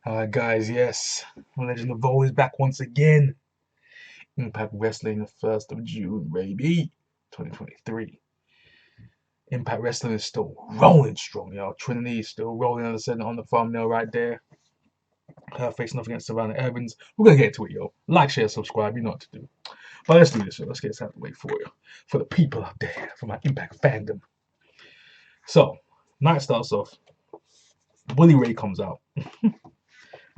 Guys, yes, Legend of Vogue is back once again. Impact Wrestling, the 1st of June, baby, 2023. Impact Wrestling is still rolling strong, y'all. Trinity is still rolling on the thumbnail right there. Facing off against Savannah Evans. We're gonna get to it, yo. Like, share, subscribe. You know what to do. But let's do this, yo. Let's get this out of the way for you, for the people out there, for my Impact fandom. So, night starts off. Bully Ray comes out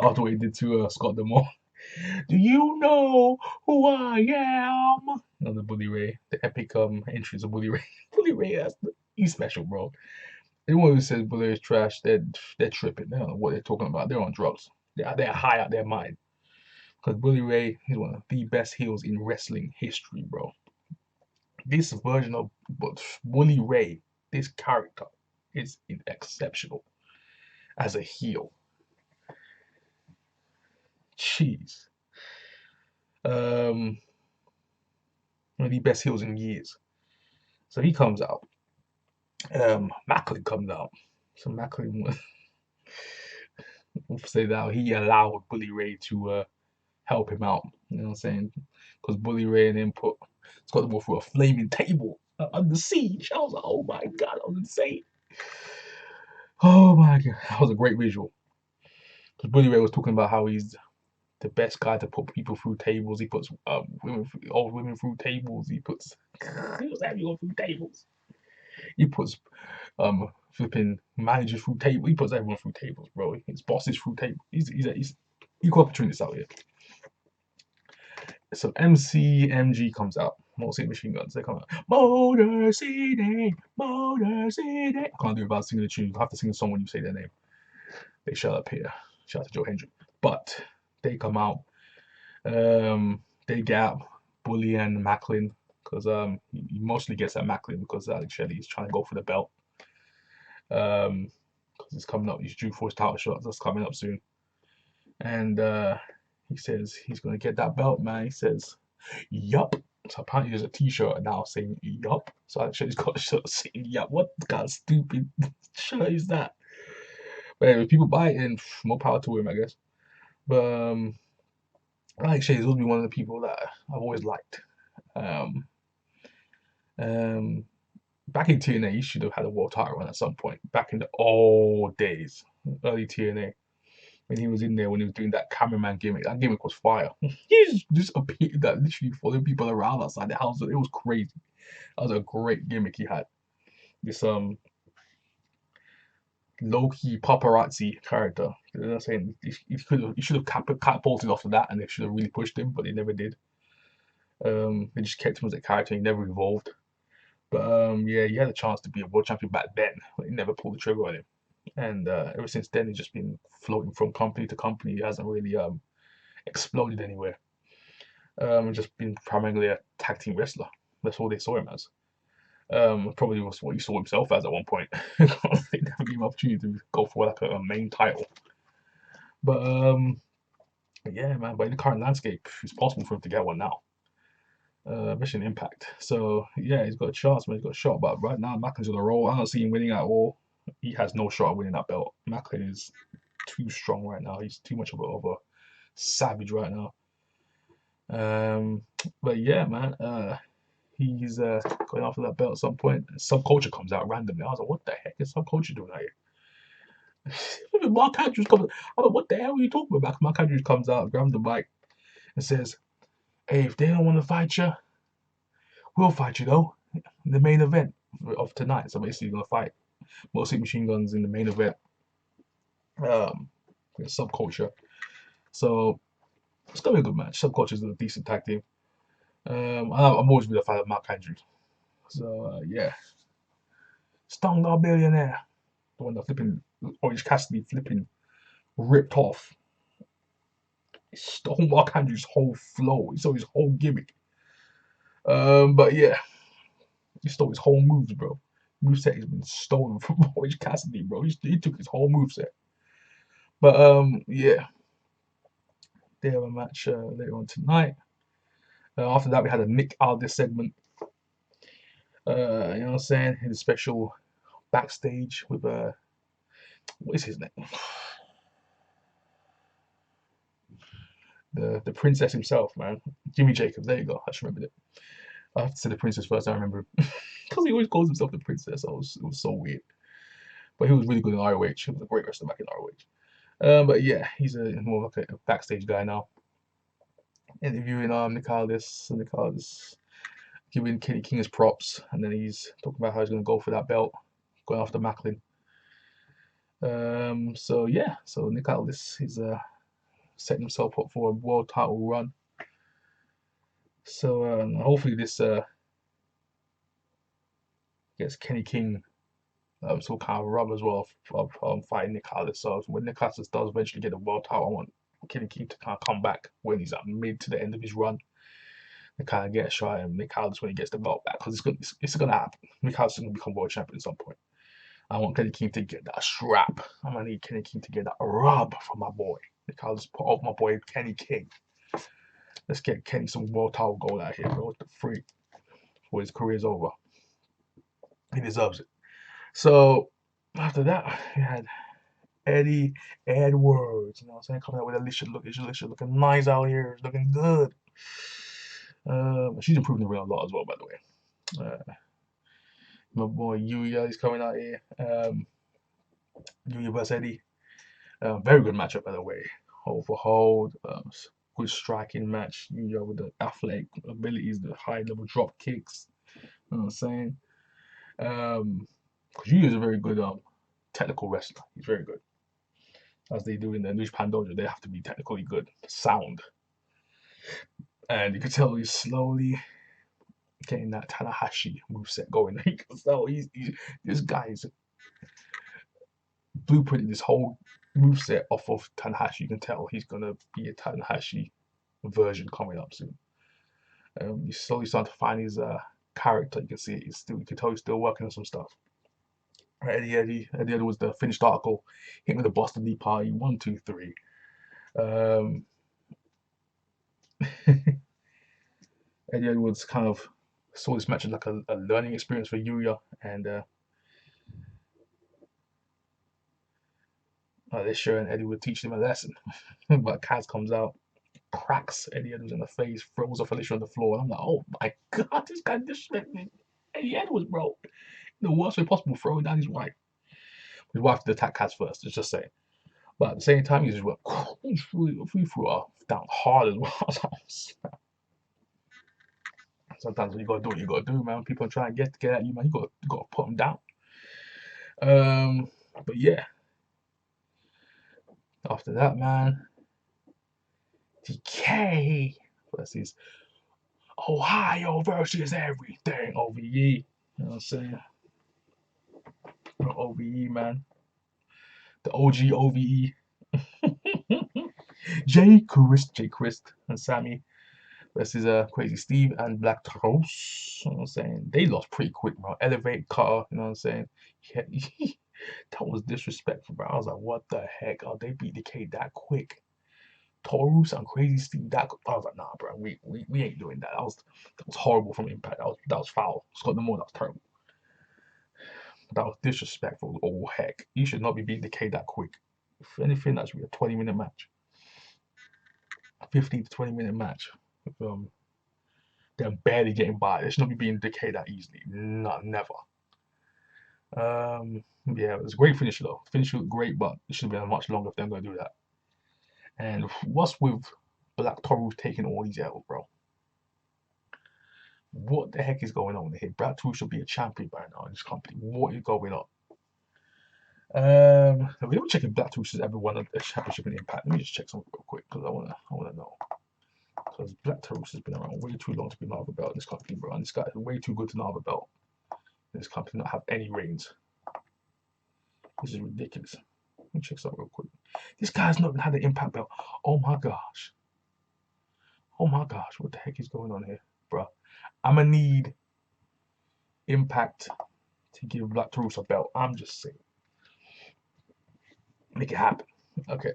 after what he did to Scott Demore. Do you know who I am? No, the Bully Ray, the epic entries of Bully Ray. Bully Ray, he's special, bro. Anyone who says Bully Ray is trash, they're tripping. They don't know what they're talking about. They're on drugs. They're high out their mind. Because Bully Ray is one of the best heels in wrestling history, bro. This version of Bully Ray, this character, is exceptional as a heel. Jeez. One of the best heels in years. So he comes out. Maclin comes out. So Maclin will say that he allowed Bully Ray to help him out. You know what I'm saying? Because Bully Ray and him put Scott the Ball through a flaming table under siege. I was like, oh my god, that was insane. Oh my god, that was a great visual. Because Bully Ray was talking about how he's the best guy to put people through tables. He puts old women through tables. He was everyone through tables. He puts flipping managers through tables. He puts everyone through tables, bro. His bosses through tables. He's equal opportunities out here. So MCMG comes out. Motor City Machine Guns. They come out. Motor City, Motor City. I can't do it without singing the tune. You have to sing the song when you say their name. They shut up here. Shout out to Joe Hendry. But they come out. They gap Bully and Maclin because he mostly gets at Maclin because Alex Shelley is trying to go for the belt. Because it's coming up. He's due for his title shot. That's coming up soon. And he says he's gonna get that belt, man. He says, "Yup." So apparently there's a T-shirt now saying "Yup." So actually he's got a shirt saying "Yup." What kind of stupid shirt is that? But anyway, people buy it, and more power to him, I guess. But actually, he's always been one of the people that I've always liked. Um, um, Back in TNA, he should have had a world title run at some point. Back in the old days, early TNA. When he was in there, when he was doing that cameraman gimmick. That gimmick was fire. He just appeared that literally following people around outside the house. It was crazy. That was a great gimmick he had. This low key paparazzi character. You know what I'm saying? He should have catapulted off of that, and they should have really pushed him, but they never did. They just kept him as a character. He never evolved. But yeah, he had a chance to be a world champion back then, but he never pulled the trigger on him. And ever since then, he's just been floating from company to company. He hasn't really exploded anywhere. Just been primarily a tag team wrestler. That's all they saw him as. Probably was what he saw himself as at one point. They never gave him opportunity to go for like a main title. But yeah, man. But in the current landscape, it's possible for him to get one now. Mission Impact. So yeah, he's got a chance, man. He's got a shot. But right now, Macklin's on the roll. I don't see him winning at all. He has no shot at winning that belt. Macklin is too strong right now. He's too much of a savage right now. But yeah, man. He's going after that belt at some point. Subculture comes out randomly. I was like, what the heck is Subculture doing out here? Mark Andrews comes. I was like, what the hell are you talking about? Mark Andrews comes out, grabs the mic, and says, "Hey, if they don't want to fight you, we'll fight you though. In the main event of tonight." So basically, gonna fight Motor Machine Guns in the main event. Subculture. So it's gonna be a good match. Subculture is a decent tag team. I'm always been a fan of Mark Andrews. So yeah, Stone God Billionaire, the one that flipping Orange Cassidy flipping ripped off. He stole Mark Andrews' whole flow. He stole his whole gimmick. But yeah, he stole his whole moves, bro. Moveset has been stolen from Orange Cassidy, bro. He took his whole moveset. But yeah, they have a match later on tonight. After that, we had a Nick Aldis segment. You know what I'm saying? In a special backstage with what is his name? the princess himself, man. Jimmy Jacobs. There you go. I just remembered it. I have to say the princess first. I remember because he always calls himself the princess. It was so weird. But he was really good in ROH. He was a great wrestler back in ROH. But yeah, he's more like a backstage guy now. Interviewing Nick Aldis giving Kenny King his props, and then he's talking about how he's going to go for that belt, going after Maclin. So yeah, so Nick Aldis is setting himself up for a world title run. So hopefully this gets Kenny King some kind of rub as well of fighting Nick Aldis. So when Nick Aldis does eventually get the world title, I want Kenny King to kind of come back when he's at mid to the end of his run. They kind of get a shot at Nick Aldis when he gets the belt back, because it's gonna happen. Nick Aldis is gonna become world champion at some point. I want Kenny King to get that strap. I'm gonna need Kenny King to get that rub from my boy. Nick Aldis put off my boy Kenny King. Let's get Kenny some world title gold out here, bro. The freak before his career's over. He deserves it. So after that, we had Eddie Edwards. You know what I'm saying? Coming out with Alicia looking nice out here. Looking good. She's improving the ring a lot as well, by the way. My boy Yuya is coming out here. Yuya vs Eddie. Very good matchup, by the way. Hold for hold. Good striking match. Yuya with the athletic abilities, the high level drop kicks. You know what I'm saying? Because Yuya is a very good technical wrestler. He's very good. As they do in the New Japan Dojo, they have to be technically good, sound. And you can tell he's slowly getting that Tanahashi moveset going. You can tell this guy's blueprinting this whole moveset off of Tanahashi. You can tell he's gonna be a Tanahashi version coming up soon. He's slowly starting to find his character. You can see it. You can tell he's still working on some stuff. Eddie was the finished article. Hit with the Boston Tea Party. 1, 2, 3. Eddie Edwards kind of saw this match as like a learning experience for Yuya, and they're showing Eddie would teach him a lesson. But Kaz comes out, cracks Eddie Edwards in the face, throws off Alicia on the floor, and I'm like, oh my god, this guy disrespected Eddie Edwards, bro. The worst way possible, throwing down his wife. His wife did attack Kaz first, let's just say. But at the same time, he just went, he threw her down hard as well. Sometimes you gotta do what you gotta do, man. People are trying to get at you, man. You gotta put them down. But yeah. After that, man, DK versus Ohio versus everything. OVE. You know what I'm saying? OVE, man. The OG OVE. Jay Christ and Sammy versus Crazy Steve and Black Taurus. You know what I'm saying? They lost pretty quick, bro. Elevate Cutter, you know what I'm saying? Yeah, that was disrespectful, bro. I was like, what the heck? Oh, they beat DK that quick. Taurus and Crazy Steve that I was like, nah, bro, we ain't doing that. That was horrible from Impact. That was foul. Scott Moore, that was terrible. That was disrespectful. Oh heck. You should not be beating DK that quick. If anything, that should be a 20-minute match. A 15 to 20-minute match. With them barely getting by. They should not be beating DK that easily. Not never. Yeah, it was a great finish though. Finish looked great, but it should have been much longer if they're gonna do that. And what's with Black Taurus taking all these L's, bro? What the heck is going on here? Black Taurus should be a champion by now in this company. What is going on? We don't check if Black Taurus has ever won a championship in Impact. Let me just check something real quick because I wanna know. Because Black Taurus has been around way too long to be another belt in this company, bro. And this guy is way too good to not have a belt in this company, not have any reigns. This is ridiculous. Let me check something real quick. This guy's not even had an Impact belt. Oh my gosh. Oh my gosh. What the heck is going on here, bro? I'm gonna need Impact to give Black Taurus a belt. I'm just saying. Make it happen. Okay.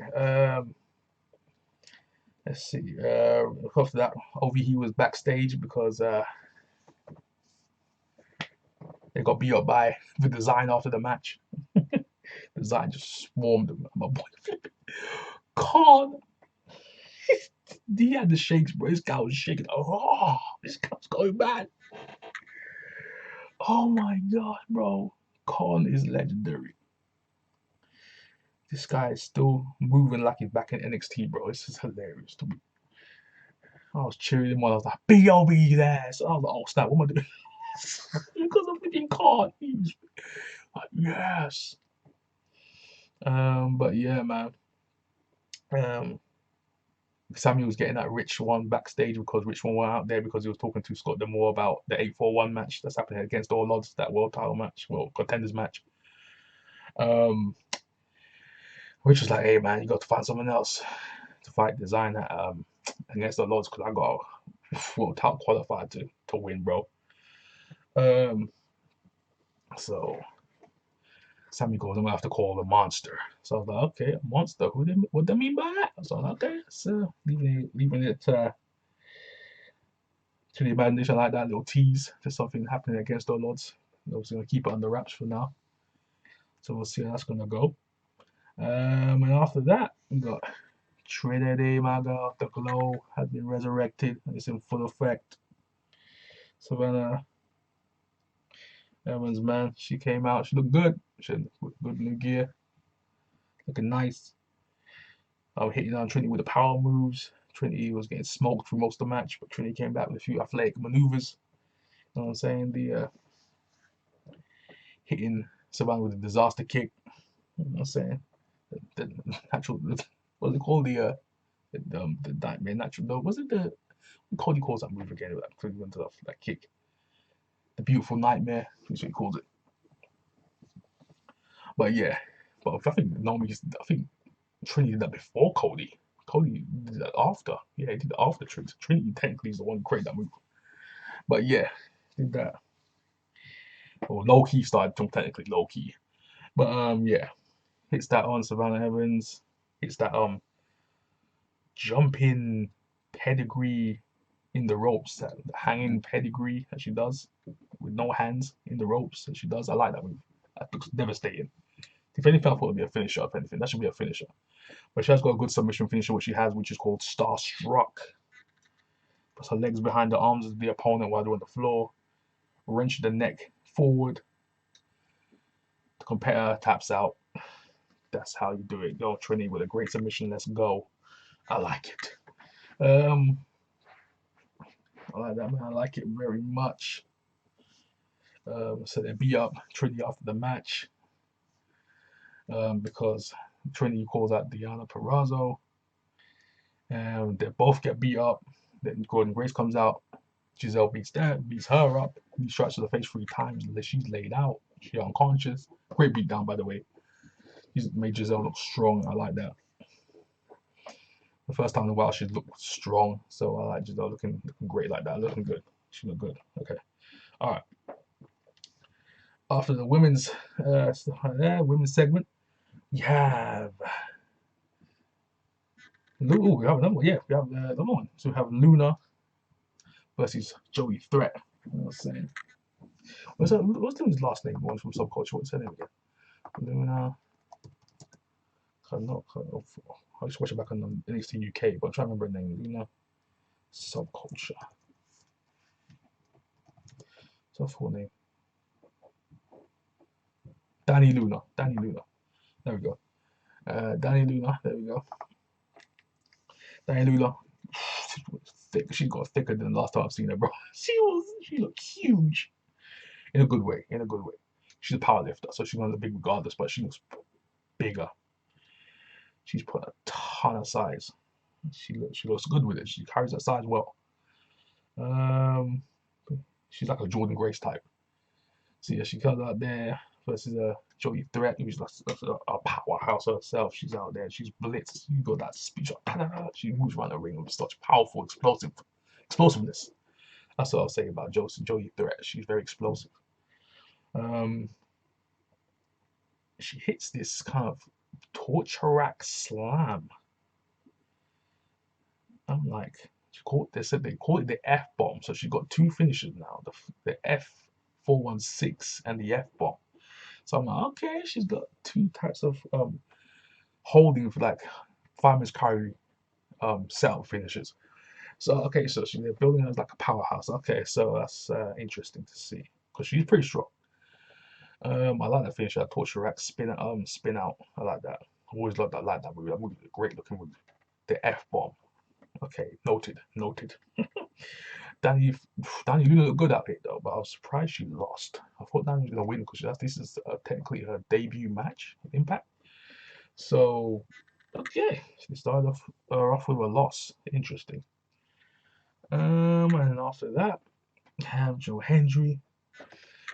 Let's see. After that, OVE was backstage because they got beat up by the Design after the match. Design just swarmed them. My boy, Khan. He had the shakes, bro. This guy was shaking. Oh, this guy's going mad. Oh my god, bro. Khan is legendary. This guy is still moving like he's back in NXT, bro. This is hilarious to me. I was cheering him on. I was like, B.O.B. there. So I was like, oh snap, what am I doing? Because I'm thinking Khan. He's like, yes. But yeah, man. Um, Sammy was getting that Rich One backstage because Rich One went out there because he was talking to Scott D'Amore about the 841 match that's happening against All Odds, that world title match, well, contenders match. Rich was like, hey man, you got to find someone else to fight Design against All Odds because I got world title qualified to win, bro. So Sammy goes, I'm gonna have to call the monster. So I was like, okay, a monster. What do they mean by that? So I was like, okay, so leaving it to the imagination like that little tease to something happening against All Odds. I was gonna keep it under wraps for now. So we'll see how that's gonna go. And after that, we got Trinity, my girl. The glow has been resurrected. It's in full effect. Savannah Evans, man, she came out. She looked good. She had good new gear, looking nice. Hitting on Trinity with the power moves. Trinity was getting smoked through most of the match, but Trinity came back with a few athletic maneuvers. You know what I'm saying? The hitting Savannah with a disaster kick. You know what I'm saying? The natural, what's it called? The nightmare natural. No, was it the Cody calls that move again? Like into that kick. The beautiful nightmare. That's what he calls it. But yeah, but I think I think Trinity did that before Cody. Cody did that after. Yeah, he did it after Trinity. Trinity technically is the one who created that move. But yeah, did that. Or low key started technically low key. But yeah, hits that on Savannah Evans. Hits that jumping pedigree in the ropes, that hanging pedigree that she does with no hands in the ropes that she does. I like that move. That looks devastating. If anything, I thought it'd be a finisher. If anything, that should be a finisher. But she has got a good submission finisher, which she has, which is called Starstruck. Puts her legs behind the arms of the opponent while they're on the floor. Wrench the neck forward. The competitor taps out. That's how you do it. Go Trinity with a great submission. Let's go. I like it. I like that, man. I like it very much. So they beat up Trinity after the match because Trinity calls out Diana Perrazzo. And they both get beat up. Then Gordon Grace comes out. Giselle beats her up. He strikes to the face 3 times. She's laid out. She's unconscious. Great beatdown, by the way. He's made Giselle look strong. I like that. The first time in a while she looked strong. So I like Giselle looking great like that. Looking good. She looked good. Okay. All right. After the women's segment, we have we have another one. Yeah, we have another one. So we have Luna versus Joey Threat. You know what I'm saying? What's his last name? One from Subculture. What's her name again? Luna. I just watch it back on NXT UK, but I'm trying to remember her name. Luna Subculture. What's her full name? Danny Luna. Danny Luna. There we go. Danny Luna. There we go. Danny Luna. Thick. She got thicker than the last time I've seen her, bro. She looked huge. In a good way. In a good way. She's a power lifter, so she's gonna look big regardless, but she looks bigger. She's put a ton of size. She looks good with it. She carries that size well. She's like a Jordan Grace type. So yeah, she comes out there versus Joey Threat, who's like a powerhouse herself. She's out there. She's blitzed. You got that speech. She moves around the ring with such powerful, explosiveness. That's what I'll say about Joey Threat. She's very explosive. She hits this kind of torture rack slam. I'm like, they said they call it the F bomb. So she got 2 finishes now: the F416 and the F bomb. So I'm like, okay, she's got 2 types of holding for like fireman's carry setup finishes. So okay, so they're building her as like a powerhouse. Okay, so that's interesting to see because she's pretty strong. I like that finish. That torture rack spin out. I like that. I always loved that. Like that movie. That movie was a great looking movie. The F bomb. Okay, noted, noted. Danny, Danny Luna looked good out it though, but I was surprised she lost. I thought Danny was gonna win because this is technically her debut match at Impact. So, okay, she started off with a loss. Interesting. And after that, have Joe Hendry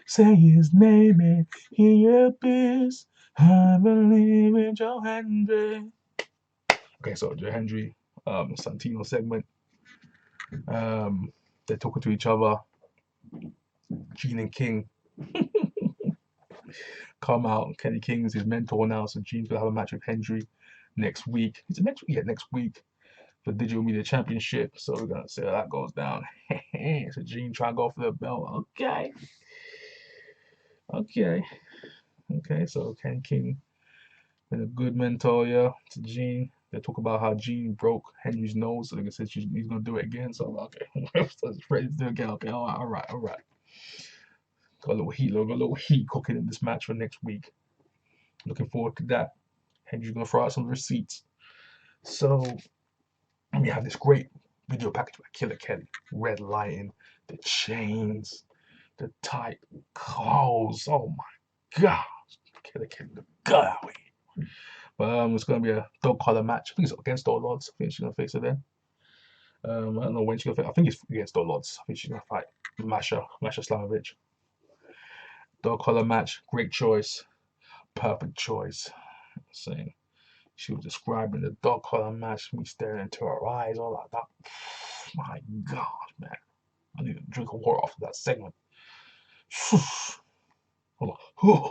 say his name and hear your biz. I believe in Joe Hendry. Okay, so Joe Hendry, Santino segment. Um, they're talking to each other. Gene and King come out. Kenny King is his mentor now, so Gene's gonna have a match with Hendry next week. Is it next week? Yeah, next week for Digital Media Championship. So we're gonna see how that goes down. So Gene trying to go for the belt. Okay. Okay. Okay. So Kenny King been a good mentor, yeah, to Gene. They talk about how Gene broke Henry's nose, so they said he's gonna do it again. So okay, so it's ready to do it again. Okay, all right, all right. Got a little heat cooking in this match for next week. Looking forward to that. Henry's gonna throw out some receipts. So we have this great video package by Killer Kelly, red lighting, the chains, the tight clothes. Oh my god, Killer Kelly, the gut out here. But it's gonna be a dog collar match. I think it's against all odds. I think she's gonna face it then. I don't know when she's gonna fight. I think it's against all odds. I think she's gonna fight Masha Slamovich. Dog collar match, great choice, perfect choice. Saying she was describing the dog collar match, me staring into her eyes, all like that. My God, man. I need to drink of water after that segment. Hold on.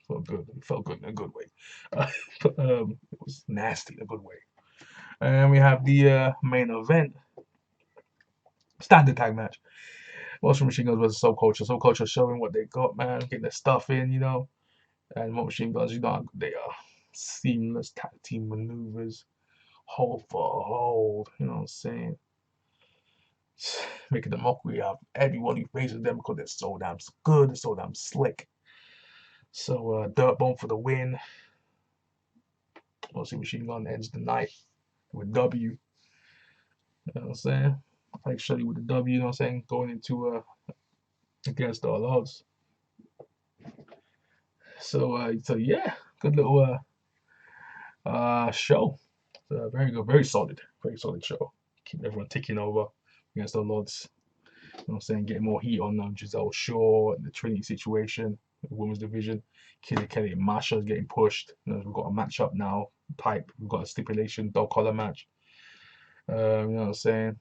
Felt good. It felt good in a good way. But it was nasty in a good way. And we have the main event. Standard tag match. Most Machine Guns versus Soul Culture. Soul Culture showing what they got, man. Getting their stuff in, you know. And Most Machine Guns, you know, they are seamless tag team maneuvers. Hold for hold. You know what I'm saying? Making the mockery of everyone who faces them because they're so damn good, they're so damn slick. So Dirt Bomb for the win. Mostly Machine Gun ends the night with W. You know what I'm saying? Actually with the W, you know what I'm saying? Going into against all odds. So yeah, good little show. Very good, very solid show. Keep everyone ticking over against all odds. You know what I'm saying? Getting more heat on Giselle Shaw, the Trinity situation, the women's division. Killer Kelly and Masha is getting pushed. You know, we've got a matchup now. Type. We've got a stipulation, dog collar match. You know what I'm saying?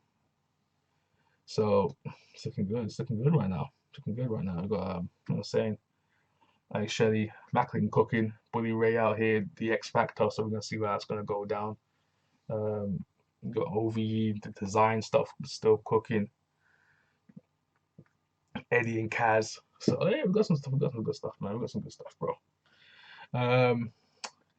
So it's looking good. It's looking good right now. It's looking good right now. We've got, you know what I'm saying? Like Shelly, Macklin cooking, Bully Ray out here, the X Factor. So we're gonna see where that's gonna go down. We've got OVE, the design stuff still cooking. Eddie and Kaz. So yeah, we got some stuff. We got some good stuff, man. We got some good stuff, bro. Um,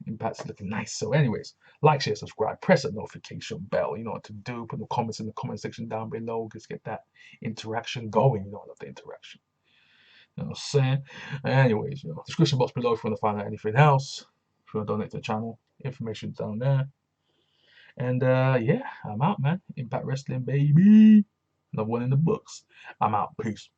Impact's looking nice. So, anyways, like, share, subscribe, press the notification bell. You know what to do. Put the comments in the comment section down below. Just get that interaction going. You know, I love the interaction. You know what I'm saying? Anyways, you know, description box below if you want to find out anything else. If you want to donate to the channel, information's down there. And yeah, I'm out, man. Impact Wrestling, baby. Another one in the books. I'm out. Peace.